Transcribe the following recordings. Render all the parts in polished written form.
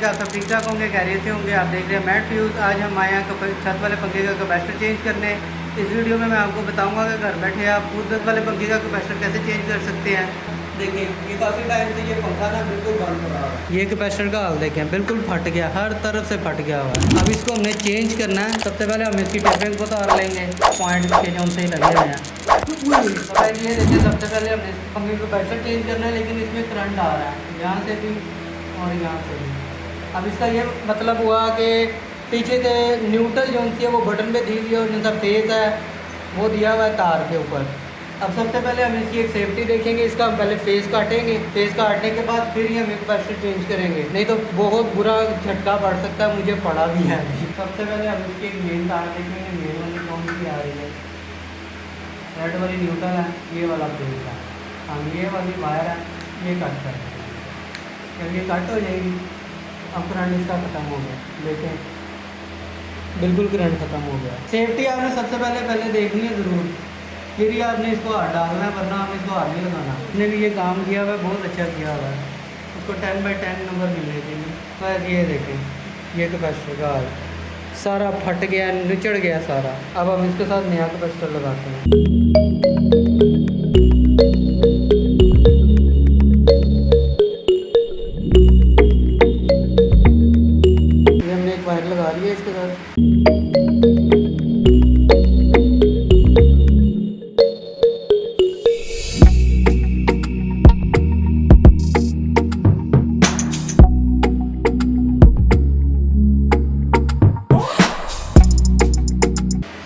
कि आप सब ठीक ठाक होंगे, खैरियत से होंगे। आप देख रहे हैं मैट फ्यूज़। आज हम आए हैं छत वाले पंखे का कैपेसिटर चेंज करने। इस वीडियो में मैं आपको बताऊंगा कि घर बैठे आप खुद छत वाले पंखे का कैपेसिटर कैसे चेंज कर सकते हैं। देखिए, ये काफ़ी टाइम से ये पंखा ना बिल्कुल बंद पड़ा हुआ है। ये कैपेसिटर का हाल देखें, बिल्कुल फट गया, हर तरफ से फट गया हुआ है। अब इसको हमने चेंज करना है। सबसे पहले हम इसकी टेपिंग को उतार लेंगे, पॉइंट के जो से लगे हुए हैं। ये देखिए, सबसे पहले हमने पंखे का कैपेसिटर चेंज करना है, लेकिन इसमें करंट आ रहा है यहाँ से भी और यहाँ से भी। अब इसका ये मतलब हुआ कि पीछे से न्यूट्रल जो है वो बटन पे दी हुई है और जो सा फेस है वो दिया हुआ है तार के ऊपर। अब सबसे पहले हम इसकी एक सेफ्टी देखेंगे। इसका हम पहले फेस काटेंगे, फेस काटने के बाद फिर ही हम एक कैपेसिटर चेंज करेंगे, नहीं तो बहुत बुरा झटका पड़ सकता है। मुझे पड़ा भी है। सबसे पहले हम इसकी एक मेन तार देखेंगे, मेन वाली कौन सी आ रही है। रेड वाली न्यूट्रल है, ये वाला फेस है। हम ये वाली वायर है, ये कट करेंगे। जब ये कट हो जाएगी, अब करंट इसका ख़त्म हो गया। देखें, बिल्कुल करंट ख़त्म हो गया। सेफ्टी आपने सबसे पहले देखनी है ज़रूर, फिर ही आपने इसको हाथ डालना है, वरना आपने इसको हाथ नहीं लगाना। उसने भी ये काम किया हुआ है, बहुत अच्छा किया हुआ है। उसको 10/10 नंबर मिलने चाहिए। तो ये देखें, ये कैपेसिटर का हाल सारा फट गया, निचड़ गया सारा। अब हम इसके साथ नया कैपेसिटर लगाते हैं। ये हमने एक वायर लगा दी है इसके साथ।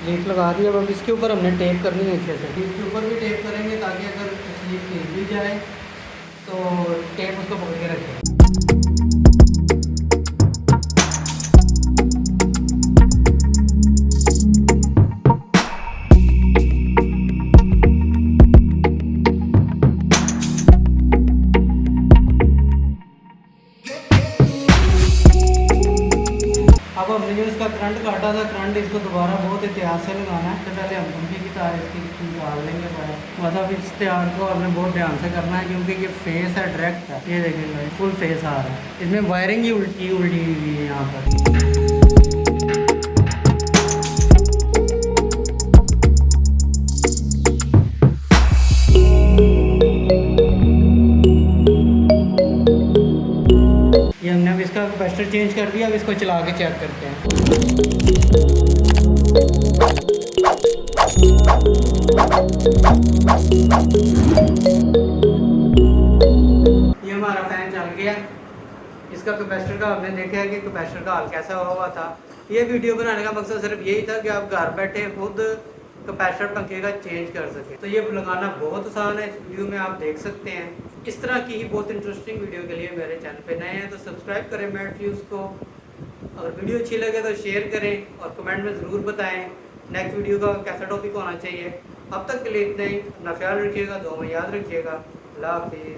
लीफ लगा दी। अब इसके ऊपर हमने टेप करनी है अच्छे से। इसके ऊपर भी टेप करेंगे ताकि अगर लीफ खींच भी जाए तो टेप उसको पकड़ के रखें। अब हमने जो इसका करंट काटा था, करंट इसको दोबारा बहुत एहतियात से लगाना है। तो पहले हम पंखे की तार इसकी निकाल लेंगे पहले। मतलब इस तार को हमने बहुत ध्यान से करना है, क्योंकि ये फेस है डायरेक्ट है। ये देखेंगे फुल फेस आ रहा है। इसमें वायरिंग ही उल्टी हुई है यहाँ पर। ये हमने अब इसका कैपेसिटर चेंज कर दिया। अब इसको चला के चेक करते हैं। ये हमारा फैन चल गया। इसका कैपेसिटर का हमने देखा है कि कैपेसिटर का हाल कैसा हुआ था। ये वीडियो बनाने का मकसद सिर्फ यही था कि आप घर बैठे खुद कैपेसिटर पंखे का चेंज कर सकें। तो ये लगाना बहुत आसान है। इस वीडियो में आप देख सकते हैं। इस तरह की ही बहुत इंटरेस्टिंग वीडियो के लिए मेरे चैनल पे नए हैं तो सब्सक्राइब करें मैट फ्यूज़ को। अगर वीडियो अच्छी लगे तो शेयर करें और कमेंट में ज़रूर बताएं नेक्स्ट वीडियो का कैसा टॉपिक होना चाहिए। अब तक के लिए इतना ही। अपना ख्याल रखिएगा, दुआ में याद रखिएगा। अल्लाह हाफिज़।